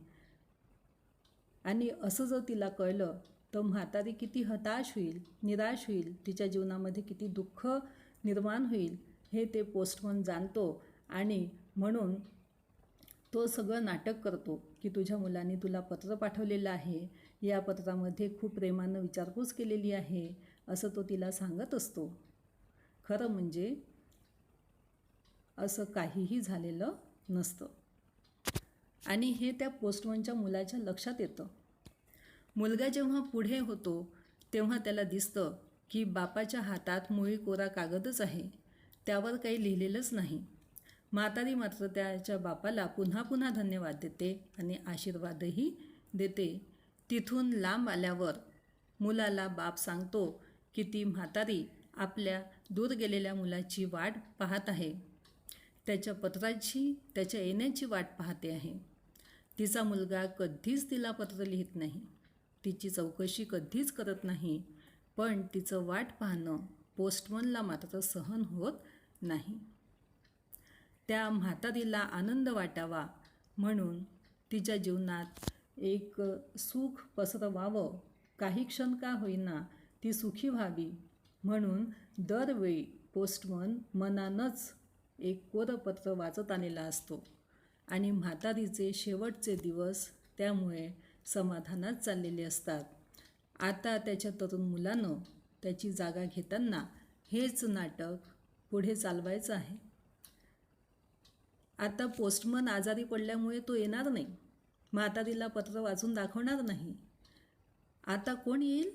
आणि असं जर तिला कळलं तर म्हातारी किती हताश होईल, निराश होईल, तिच्या जीवनामध्ये किती दुःख निर्माण होईल हे ते पोस्टमन जाणतो. आणि म्हणून तो सगळं नाटक करतो की तुझ्या मुलाने तुला पत्र पाठवलेलं आहे, या पत्रामध्ये खूप प्रेमानं विचारपूस केलेली आहे असं तो तिला सांगत असतो. खरं म्हणजे असं काहीही झालेलं नसतं. आणि हे त्या पोस्टमनच्या मुलाच्या लक्षात येतं. मुलगा जेव्हा पुढे होतो तेव्हा त्याला दिसतं की बापाच्या हातात मुळी कोरा कागदच आहे, त्यावर काही लिहिलेलंच नाही. म्हातारी मात्र त्याच्या बापाला पुन्हा पुन्हा धन्यवाद देते आणि आशीर्वादही देते. तिथून लांब आल्यावर मुलाला बाप सांगतो की ती म्हातारी आपल्या दूर गेलेल्या मुलाची वाट पाहत आहे, त्याच्या पत्राची, त्याच्या येण्याची वाट पाहते आहे. तिचा मुलगा कधीच तिला पत्र लिहित नाही, तिची चौकशी कधीच करत नाही. पण तिचं वाट पाहणं पोस्टमनला मात्र सहन होत नाही. त्या म्हातारीला आनंद वाटावा म्हणून तिच्या जीवनात एक सुख पसरवावं, काही क्षण का होईना ती सुखी व्हावी म्हणून दरवेळी पोस्टमन मनानंच एक कोरं पत्र वाचत आलेला असतो आणि म्हातारीचे शेवटचे दिवस त्यामुळे समाधानात चाललेले असतात. आता त्याच्या तरुण मुलानं त्याची जागा घेताना हेच नाटक पुढे चालवायचं आहे. आता पोस्टमन आजारी पडल्यामुळे तो येणार नाही, म्हातारीला पत्र वाचून दाखवणार नाही. आता कोण येईल?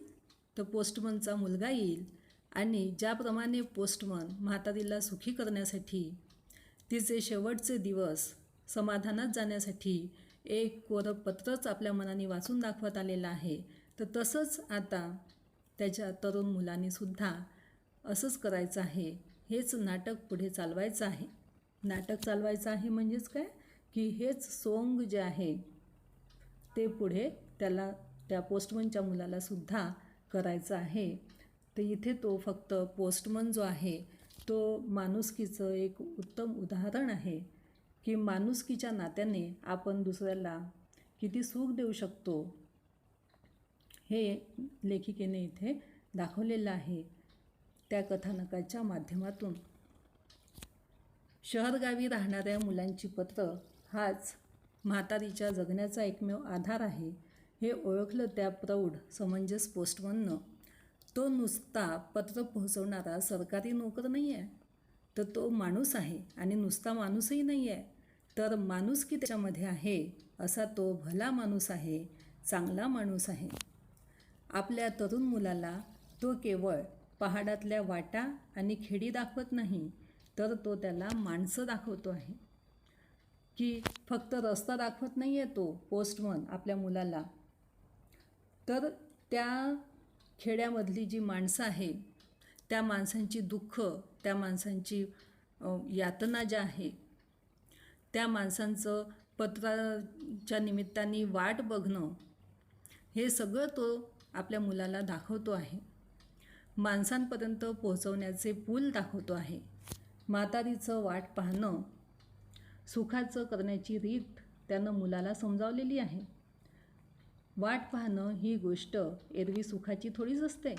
तर पोस्टमनचा मुलगा येईल आणि ज्याप्रमाणे पोस्टमन म्हातारीला सुखी करण्यासाठी, तिचे शेवटचे दिवस समाधानात जाण्यासाठी एक कोरं पत्रच आपल्या मनाने वाचून दाखवत आलेलं आहे, तर तसंच आता त्याच्या तरुण मुलांनीसुद्धा असंच करायचं आहे. हेच नाटक पुढे चालवायचं आहे. नाटक चालवायचं आहे म्हणजेच काय की हेच सोंग जे आहे ते पुढे त्या पोस्टमनच्या मुलालासुद्धा करायचं आहे. तर इथे तो फक्त पोस्टमन जो आहे तो माणुसकीचं एक उत्तम उदाहरण आहे की माणुसकीच्या नात्याने आपण दुसऱ्याला किती सुख देऊ शकतो हे लेखिकेने इथे दाखवलेलं आहे त्या कथानकाच्या माध्यमातून. शहरगावी राहणाऱ्या मुलांची पत्र हाच म्हातारीच्या जगण्याचा एकमेव आधार आहे हे ओळखलं त्या प्रौढ समंजस पोस्टमननं. तो नुसता पत्र पोहोचवणारा सरकारी नोकर नाही आहे, तर तो माणूस आहे आणि नुसता माणूसही नाही आहे, तर माणुसकी त्याच्यामध्ये आहे असा तो भला माणूस आहे, चांगला माणूस आहे. आपल्या तरुण मुलाला तो केवळ पहाडातल्या वाटा आणि खेडी दाखवत नाही, तर तो त्याला माणसं दाखवतो आहे. की फक्त रस्ता दाखवत नाही आहे तो पोस्टमन आपल्या मुलाला, तर त्या खेड्यामधली जी माणसं आहे त्या माणसांची दुःख, त्या माणसांची यातना ज्या आहे, त्या माणसांचं पत्राच्या निमित्ताने वाट बघणं, हे सगळं तो आपल्या मुलाला दाखवतो आहे. माणसांपर्यंत पोहोचवण्याचे पूल दाखवतो आहे. म्हातारीचं वाट पाहणं, सुखाचं करण्याची रीत त्यानं मुलाला समजावलेली आहे. वाट पाहणं ही गोष्ट एरवी सुखाची थोडीच असते.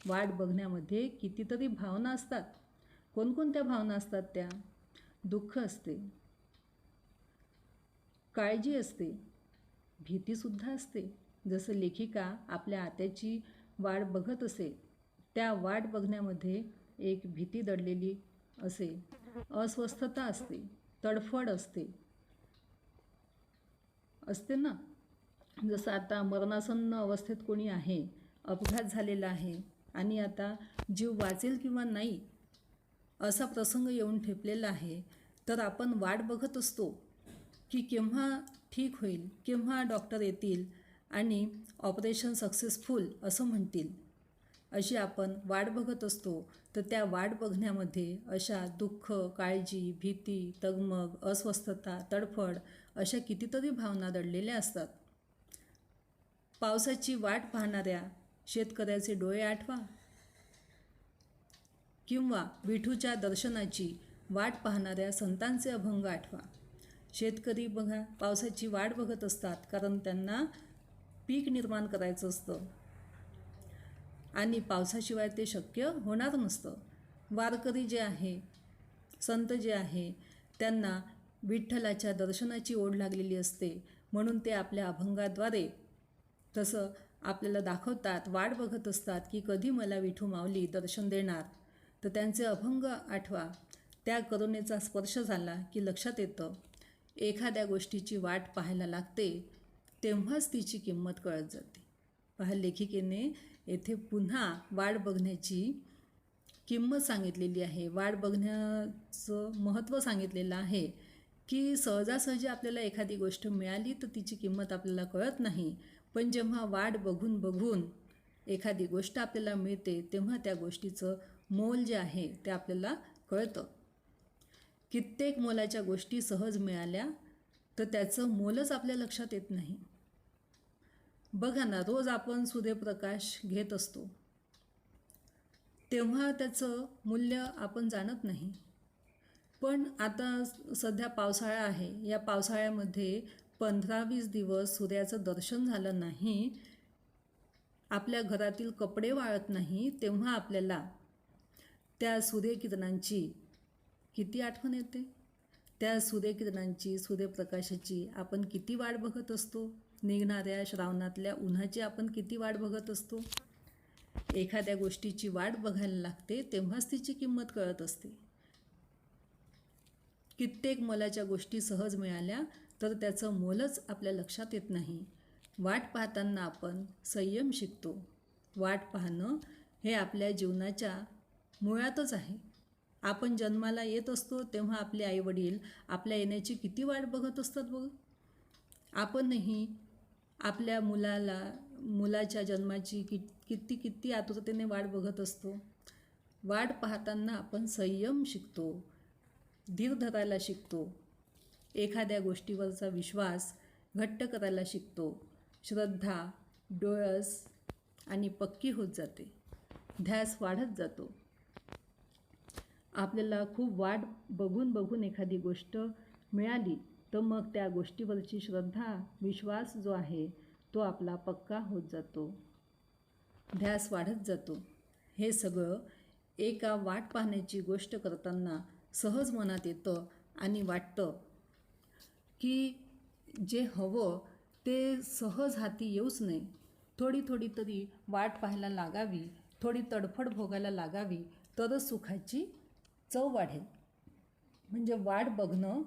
वाट बघण्यामध्ये कितीतरी भावना असतात. कोणकोणत्या भावना असतात त्या? दुःख असते, काळजी असते, भीतीसुद्धा असते. जसं लेखिका आपल्या आत्याची वाट बघत असे, त्या वाट बघण्यामध्ये एक भीती दडलेली असे, अस्वस्थता असते, तडफड असते ना. जसं आता मरणासन्न अवस्थेत कोणी आहे, अपघात झालेला आहे आणि आता जीव वाचेल किंवा नाही असा प्रसंग येऊन ठेपलेला आहे, तर आपण वाट बघत असतो की केव्हा ठीक होईल, केव्हा डॉक्टर येतील आणि ऑपरेशन सक्सेसफुल असं म्हणतील, अशी आपण वाट बघत असतो. तर त्या वाट बघण्यामध्ये अशा दुःख, काळजी, भीती, तगमग, अस्वस्थता, तडफड अशा कितीतरी भावना दडलेल्या असतात. पावसाची वाट पाहणाऱ्या शेतकऱ्याचे डोळे आठवा किंवा विठूच्या दर्शनाची वाट पाहणाऱ्या संतांचे अभंग आठवा. शेतकरी बघा पावसाची वाट बघत असतात, कारण त्यांना पीक निर्माण करायचं असतं आणि पावसाशिवाय ते शक्य होणार नसतं. वारकरी जे आहे, संत जे आहे, त्यांना विठ्ठलाच्या दर्शनाची ओढ लागलेली असते, म्हणून ते आपल्या अभंगाद्वारे तसं आपल्याला दाखवतात, वाट बघत असतात की कधी मला विठू माऊली दर्शन देणार. तर त्यांचे अभंग आठवा. त्या करुणेचा स्पर्श झाला की लक्षात येतं, एखाद्या गोष्टीची वाट पाहायला लागते तेव्हाच तिची किंमत कळत जाते. पहा, लेखिकेने येथे पुन्हा वाट बघण्याची किंमत सांगितलेली आहे. वाट बघण्याचं महत्त्व सांगितलेलं आहे की सहजासहजी आपल्याला एखादी गोष्ट मिळाली तर तिची किंमत आपल्याला कळत नाही, पण जेव्हा वाट बघून बघून एखादी गोष्ट आपल्याला मिळते तेव्हा त्या गोष्टीचं मोल जे आहे ते आपल्याला कळतं. कित्येक मोलाच्या गोष्टी सहज मिळाल्या तर त्याचं मोलच आपल्या लक्षात येत नाही. बघा ना, रोज आपण सूर्यप्रकाश घेत असतो, तेव्हा त्याचं मूल्य आपण जाणत नाही. पण आता सध्या पावसाळा आहे. या पावसाळ्यामध्ये 15-20 दिवस सूर्याचं दर्शन झालं नाही, आपल्या घरातील कपडे वाळत नाही, तेव्हा आपल्याला त्या सूर्यकिरणांची किती आठवण येते. त्या सूर्यकिरणांची, सूर्यप्रकाशाची आपण किती वाट बघत असतो. निघणाऱ्या श्रावणातल्या उन्हाची आपण किती वाट बघत असतो. एखाद्या गोष्टीची वाट बघायला लागते तेव्हाच तिची किंमत कळत असते. कित्येक मोलाच्या गोष्टी सहज मिळाल्या तर त्याचं मोलच आपल्या लक्षात येत नाही. वाट पाहताना आपण संयम शिकतो. वाट पाहणं हे आपल्या जीवनाच्या मुळातच आहे. आपण जन्माला येत असतो तेव्हा आपले आईवडील आपल्या येण्याची किती वाट बघत असतात बघ. आपणही आपल्या मुलाच्या जन्माची किती आतुरतेने वाट बघत असतो. वाट पाहताना आपण संयम शिकतो, धीर धरायला शिकतो, एखाद्या गोष्टीवरचा विश्वास घट्ट करायला शिकतो. श्रद्धा डोळस आणि पक्की होत जाते, ध्यास वाढत जातो. आपल्याला खूप वाट बघून एखादी गोष्ट मिळाली तर मग त्या गोष्टीवरची श्रद्धा, विश्वास जो आहे तो आपला पक्का होत जातो, ध्यास वाढत जातो. हे सगळं एका वाट पाहण्याची गोष्ट करताना सहज मनात येतं आणि वाटतं की जे हवं ते सहज हाती येऊच नये. थोडी तरी वाट पाहायला लागावी, थोडी तडफड भोगायला लागावी, तरच सुखाची चव वाढेल. म्हणजे वाट बघणं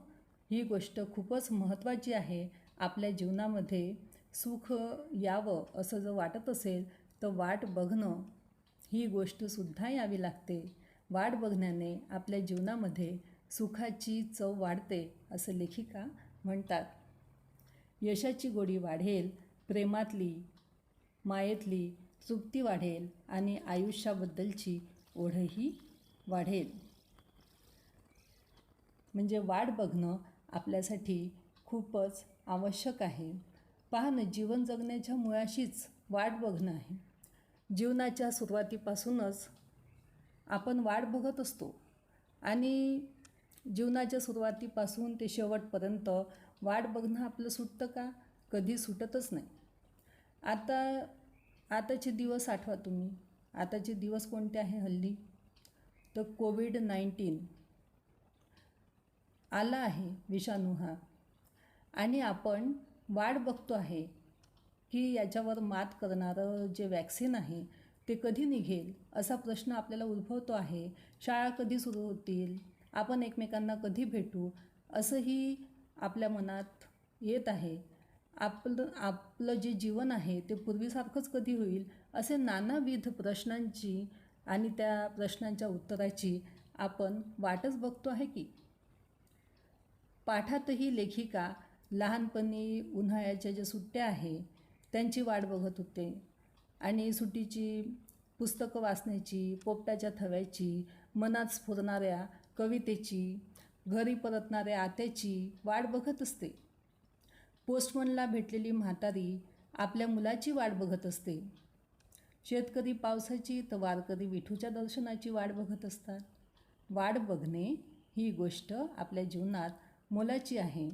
ही गोष्ट खूपच महत्त्वाची आहे. आपल्या जीवनामध्ये सुख यावं असं जर वाटत असेल तर वाट बघणं ही गोष्टसुद्धा यावी लागते. वाट बघण्याने आपल्या जीवनामध्ये सुखाची चव वाढते असं लेखिका म्हणतात. यशाची गोडी वाढेल, प्रेमातली, मायेतली तृप्ती वाढेल आणि आयुष्याबद्दलची ओढही वाढेल. म्हणजे वाट बघणं आपल्यासाठी खूपच आवश्यक आहे. पहा ना, जीवन जगण्याच्या मुळाशीच वाट बघणं आहे. जीवनाच्या सुरुवातीपासूनच आपण वाट बघत असतो आणि जीवनाच्या सुरुवातीपासून ते शेवटपर्यंत वाट बघणं आपलं सुटतं का? कधी सुटतच नाही. आताचे दिवस आठवा तुम्ही. आताचे दिवस कोणते आहे हल्ली? तर कोविड-19 आला आहे, विषाणू हा. आणि आपण वाट बघतो आहे की याच्यावर मात करणारं जे वॅक्सिन आहे ते कधी निघेल असा प्रश्न आपल्याला उद्भवतो आहे. शाळा कधी सुरू होतील, आपण एकमेकांना कधी भेटू, असंही आपल्या मनात येत आहे. आपलं जे जीवन आहे ते पूर्वीसारखंच कधी होईल, असे नानाविध प्रश्नांची आणि त्या प्रश्नांच्या उत्तराची आपण वाटच बघतो आहे की. पाठातही लेखिका लहानपणी उन्हाळ्याच्या ज्या सुट्ट्या आहे त्यांची वाट बघत होते आणि सुट्टीची पुस्तकं वाचण्याची, पोपटाच्या थव्याची, मनात स्फुरणाऱ्या कवितेची, घरी परतणाऱ्या आत्याची वाट बघत असते. पोस्टमनला भेटलेली म्हातारी आपल्या मुलाची वाट बघत असते. शेतकरी पावसाची तर वारकरी विठूच्या दर्शनाची वाट बघत असतात. वाट बघणे ही गोष्ट आपल्या जीवनात मोलाची आहे.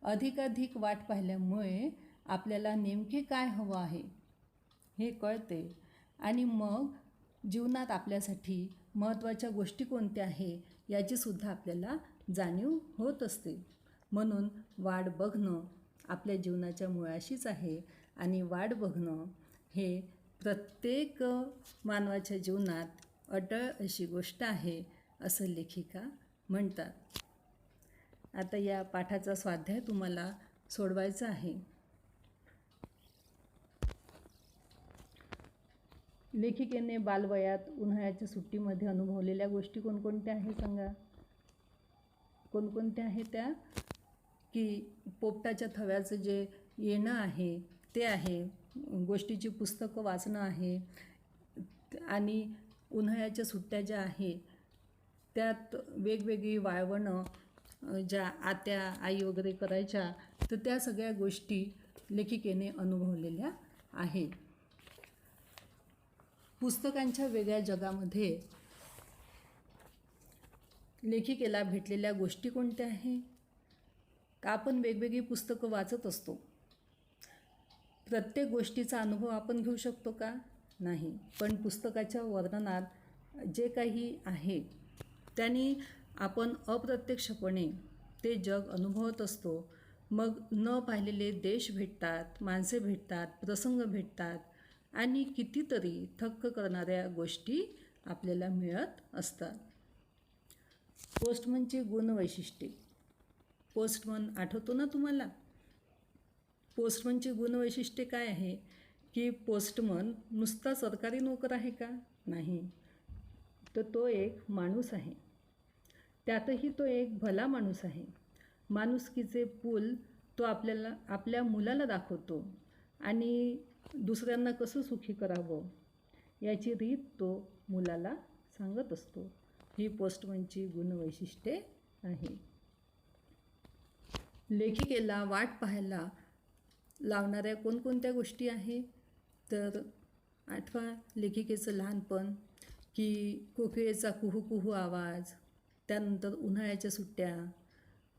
अधिकाधिक वाट पाहिल्यामुळे आपल्याला नेमके काय हवं आहे हे कळते आणि मग जीवनात आपल्यासाठी महत्त्वाच्या गोष्टी कोणत्या आहे याचीसुद्धा आपल्याला जाणीव होत असते. म्हणून वाट बघणं आपल्या जीवनाच्या मुळाशीच आहे आणि वाट बघणं हे प्रत्येक मानवाच्या जीवनात अटळ अशी गोष्ट आहे असं लेखिका म्हणतात. आता या पाठाचा स्वाध्याय तुम्हाला सोडवायचा आहे. लेखिकेने बालवयात उन्हाळ्याच्या सुट्टीमध्ये अनुभवलेल्या गोष्टी कोणकोणत्या आहे सांगा. कोणकोणत्या आहे त्या? की पोपटाच्या थव्याचं जे येणं आहे ते आहे, गोष्टीची पुस्तकं वाचणं आहे आणि उन्हाळ्याच्या सुट्ट्या ज्या आहे त्यात वेगवेगळी वाळवणं ज्या आत्या आई वगैरे करायच्या तर त्या सगळ्या गोष्टी लेखिकेने अनुभवलेल्या आहेत. पुस्तकांच्या वेगळ्या जगामध्ये लेखिकेला भेटलेल्या गोष्टी कोणत्या आहे? का आपण वेगवेगळी पुस्तकं वाचत असतो? प्रत्येक गोष्टीचा अनुभव आपण घेऊ शकतो का? नाही. पण पुस्तकाच्या वर्णनात जे काही आहे त्याने आपण अप्रत्यक्षपणे ते जग अनुभवत असतो. मग न पाहिलेले देश भेटतात, माणसे भेटतात, प्रसंग भेटतात आणि कितीतरी थक्क करणाऱ्या गोष्टी आपल्याला मिळत असतात. पोस्टमनची गुणवैशिष्ट्ये. पोस्टमन आठवतो ना तुम्हाला? पोस्टमनची गुणवैशिष्ट्ये काय आहे की पोस्टमन नुसता सरकारी नोकर आहे का? नाही. तर तो एक माणूस आहे. त्यातही तो एक भला माणूस आहे. माणुसकीचे पूल तो आपल्या मुलाला दाखवतो आणि दुसऱ्यांना कसं सुखी करावं याची रीत तो मुलाला सांगत असतो. ही पोस्टमनची गुणवैशिष्ट्ये आहे. लेखिकेला वाट पाहायला लावणाऱ्या कोणकोणत्या गोष्टी आहे? तर आठवा लेखिकेचं लहानपण, की कोकिळेचा कुहू कुहू आवाज, त्यानंतर उन्हाळ्याच्या सुट्ट्या,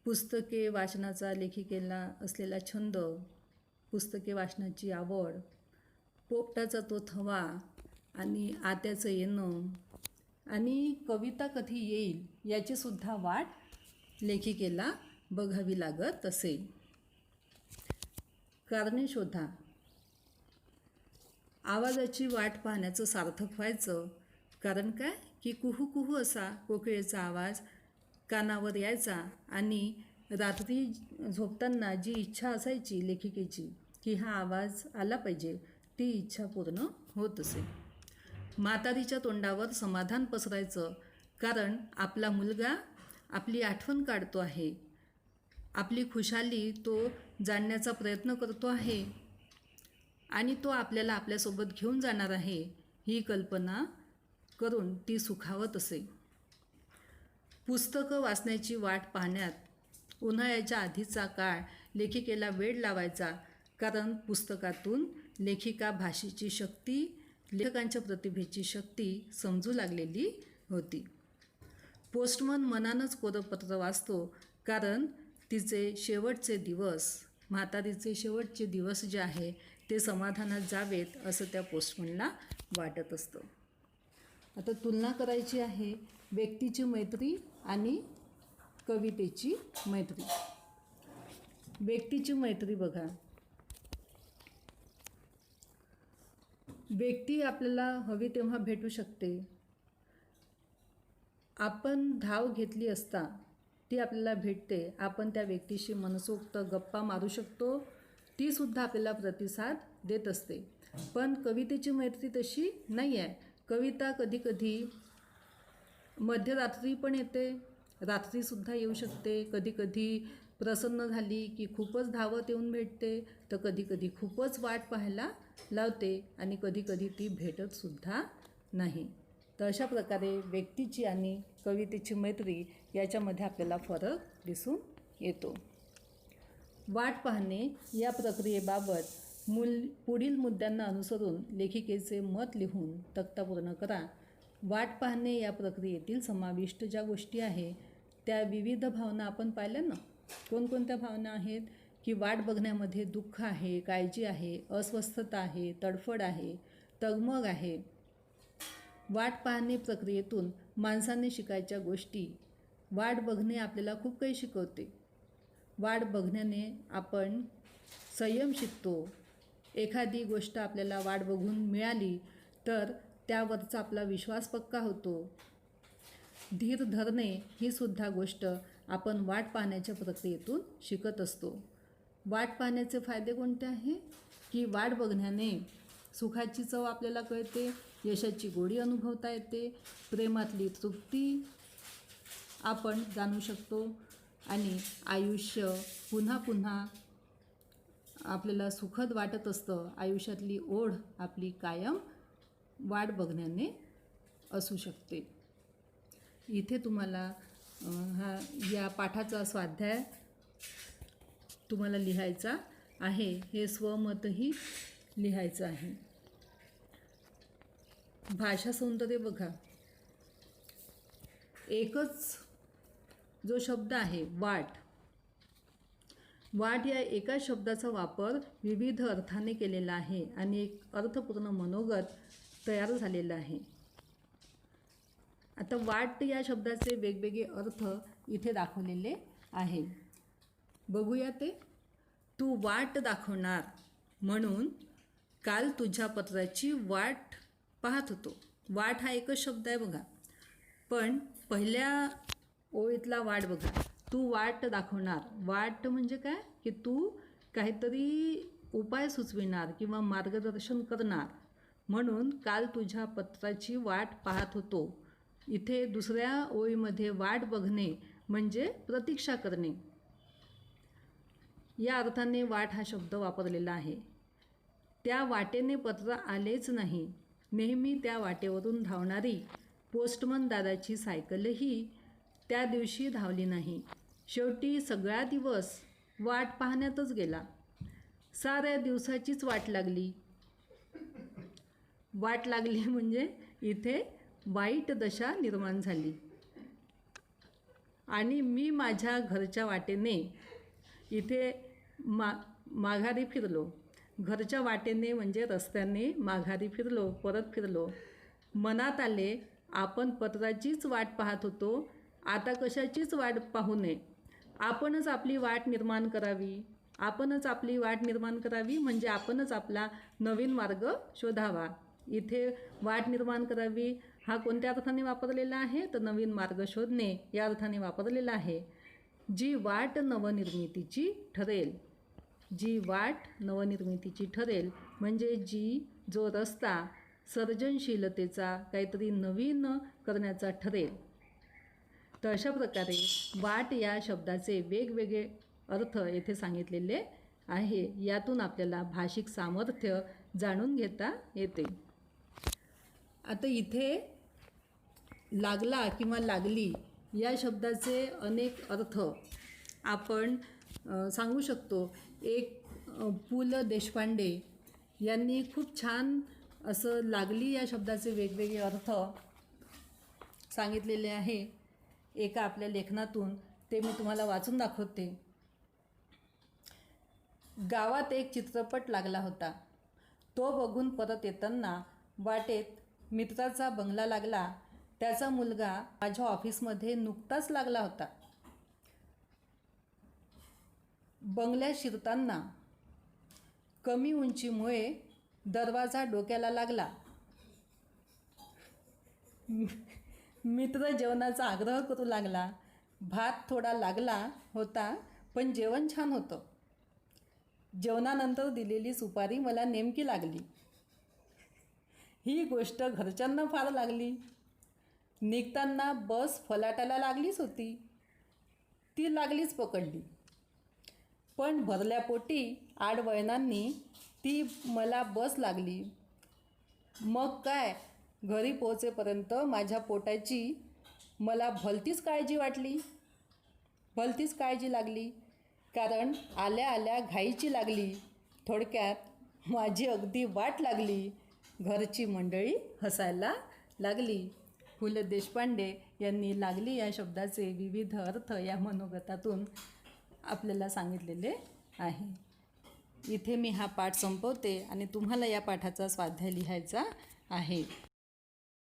पुस्तके वाचनाचा लेखिकेला असलेला छंद, पुस्तके वाचनाची आवड, पोपटाचा तो थवा आणि आत्याचं येणं आणि कविता कधी येईल याची सुद्धा वाट लेखिकेला बघावी लागत असे. कारणे शोधा. आवाजाची वाट पाहण्याचं सार्थक व्हायचं. कारण काय की कुहू कुहू असा कोकिळेचा आवाज कानावर यायचा आणि रात्री झोपताना जी इच्छा असायची लेखिकेची की हा आवाज आला पाहिजे, ती इच्छा पूर्ण होत असे. म्हातारीच्या तोंडावर समाधान पसरायचं. कारण आपला मुलगा आपली आठवण काढतो आहे, आपली खुशाली तो जाणण्याचा प्रयत्न करतो आहे आणि तो आपल्याला आपल्यासोबत घेऊन जाणार आहे, ही कल्पना करून ती सुखावत असे. पुस्तकं वाचण्याची वाट पाहण्यात उन्हाळ्याच्या आधीचा काळ लेखिकेला वेड लावायचा. कारण पुस्तकातून लेखिका भाषेची शक्ती, लेखकांच्या प्रतिभेची शक्ती समजू लागलेली होती. पोस्टमन मनानंच कोरं पत्र वाचतो. कारण तिचे शेवटचे दिवस, म्हातारीचे शेवटचे दिवस जे आहे ते समाधानात जावेत असं त्या पोस्टमनला वाटत असतं. आता तुलना करायची आहे व्यक्तीची मैत्री आणि कवितेची मैत्री. व्यक्तीची मैत्री बघा. व्यक्ती आपल्याला हवी तेव्हा भेटू शकते. आपण धाव घेतली असता ती आपल्याला भेटते. आपण त्या व्यक्तीशी मनसोक्त गप्पा मारू शकतो. ती सुद्धा आपल्याला प्रतिसाद देत असते. पण कवितेची मैत्री तशी नाही आहे. कविता कधीकधी मध्यरात्री पण येते, रात्रीसुद्धा येऊ शकते. कधीकधी प्रसन्न झाली की खूपच धावत येऊन भेटते, तर कधीकधी खूपच वाट पाहायला लावते आणि कधीकधी ती भेटतसुद्धा नाही. तर अशा प्रकारे व्यक्तीची आणि कवितेची मैत्री याच्यामध्ये आपल्याला फरक दिसून येतो. वाट पाहणे या प्रक्रियेबाबत पुढील मुद्द्यांना अनुसरून लेखिकेचे मत लिहून तक्ता पूर्ण करा. वाट पाहणे या प्रक्रियेतील समाविष्ट ज्या गोष्टी आहे त्या विविध भावना आपण पाहिल्या ना. कोणकोणत्या भावना आहेत? की वाट बघण्यामध्ये दुःख आहे, काळजी आहे, अस्वस्थता आहे, तडफड आहे, तगमग आहे. वाट पाहणे प्रक्रियेतून माणसाने शिकायच्या गोष्टी. वाट बघणे आपल्याला खूप काही शिकवते. वाट बघण्याने आपण संयम शिकतो. एखादी गोष्ट आपल्याला वाट बघून मिळाली तर त्यावरचा आपला विश्वास पक्का होतो. धीर धरणे ही सुद्धा गोष्ट आपण वाट पाहण्याच्या प्रक्रियेतून शिकत असतो. वाट पाहण्याचे फायदे कोणते आहे? की वाट बघण्याने सुखाची चव आपल्याला कळते, यशाची गोडी अनुभवता येते, प्रेमातली तृप्ती आपण जाणू शकतो आणि आयुष्य पुन्हा पुन्हा आपल्याला सुखद वाटत असतं. आयुष्यातली ओढ आपली कायम वाट बघण्याने असू शकते. इथे तुम्हाला या पाठाचा स्वाध्याय तुम्हाला लिहायचा आहे. हे स्वमतही लिहायचं आहे. भाषा सौंदर्य बघा, एकच जो शब्द आहे वाट, वाट या एका शब्दाचा वापर विविध अर्थाने केलेला आहे आणि एक अर्थपूर्ण मनोगत तयार झालेलं आहे. आता वाट या शब्दाचे वेगवेगळे अर्थ इथे दाखवलेले आहे. बघूया ते. तू वाट दाखवणार म्हणून काल तुझ्या पत्राची वाट पाहत होतो. वाट हा एकच शब्द आहे बघा, पण पहिल्या ओळीतला वाट बघा. तू वाट दाखवणार. वाट म्हणजे काय की तू काहीतरी उपाय सुचविणार किंवा मार्गदर्शन करणार. म्हणून काल तुझ्या पत्राची वाट पाहत होतो. इथे दुसऱ्या ओळीमध्ये वाट बघणे म्हणजे प्रतीक्षा करणे या अर्थाने वाट हा शब्द वापरलेला आहे. त्या वाटेने पत्र आलेच नाही. नेहमी त्या वाटेवरून धावणारी पोस्टमन दादाची सायकलही त्या दिवशी धावली नाही. शेवटी सगळा दिवस वाट पाहण्यातच गेला. साऱ्या दिवसाचीच वाट लागली. वाट लागली म्हणजे इथे वाईट दशा निर्माण झाली. आणि मी माझ्या घरच्या वाटेने इथे माघारी फिरलो. घरच्या वाटेने म्हणजे रस्त्याने माघारी फिरलो, परत फिरलो. मनात आले आपण पत्राचीच वाट पाहत होतो, आता कशाचीच वाट पाहू नये. आपणच आपली वाट निर्माण करावी. आपणच आपली वाट निर्माण करावी म्हणजे आपणच आपला नवीन मार्ग शोधावा. इथे वाट निर्माण करावी हा कोणत्या अर्थाने वापरलेला आहे तर नवीन मार्ग शोधणे या अर्थाने वापरलेला आहे. जी वाट नवनिर्मितीची ठरेल. जी वाट नवनिर्मितीची ठरेल म्हणजे जो रस्ता सर्जनशीलतेचा काहीतरी नवीन करण्याचा ठरेल. तर अशा प्रकारे वाट या शब्दाचे वेगवेगळे अर्थ येथे सांगितलेले आहे. यातून आपल्याला भाषिक सामर्थ्य जाणून घेता येते. आता इथे लागला किंवा लागली या शब्दाचे अनेक अर्थ आपण सांगू शकतो. एक पु ल देशपांडे यांनी खूप छान असं लागली या शब्दाचे वेगवेगळे अर्थ सांगितलेले आहे एका आपल्या लेखनातून. ते मी तुम्हाला वाचून दाखवते. गावात एक चित्रपट लागला होता. तो बघून परत येताना वाटेत मित्राचा बंगला लागला. त्याचा मुलगा माझ्या ऑफिसमध्ये नुकताच लागला होता. बंगल्यात शिरताना कमी उंचीमुळे दरवाजा डोक्याला लागला. मित्र जेवणाचा आग्रह करू लागला. भात थोडा लागला होता पण जेवण छान होतं. जेवणानंतर दिलेली सुपारी मला नेमकी लागली. ही गोष्ट घरच्यांना फार लागली. निघताना बस फलाटाला लागलीच होती. ती लागलीच पकडली. पण भरल्या पोटी आडवळणांनी ती मला बस लागली. मग काय घरी पोहोचेपर्यंत माझ्या पोटाची मला भलतीच काळजी वाटली. भलतीच काळजी लागली कारण आल्या आल्या घाईची लागली. थोडक्यात माझी अगदी वाट लागली. घरची मंडळी हसायला लागली. पु ल देशपांडे यांनी लागली या शब्दाचे विविध अर्थ या मनोगतातून आपल्याला सांगितलेले आहे. इथे मी हा पाठ संपवते आणि तुम्हाला या पाठाचा स्वाध्याय लिहायचा आहे.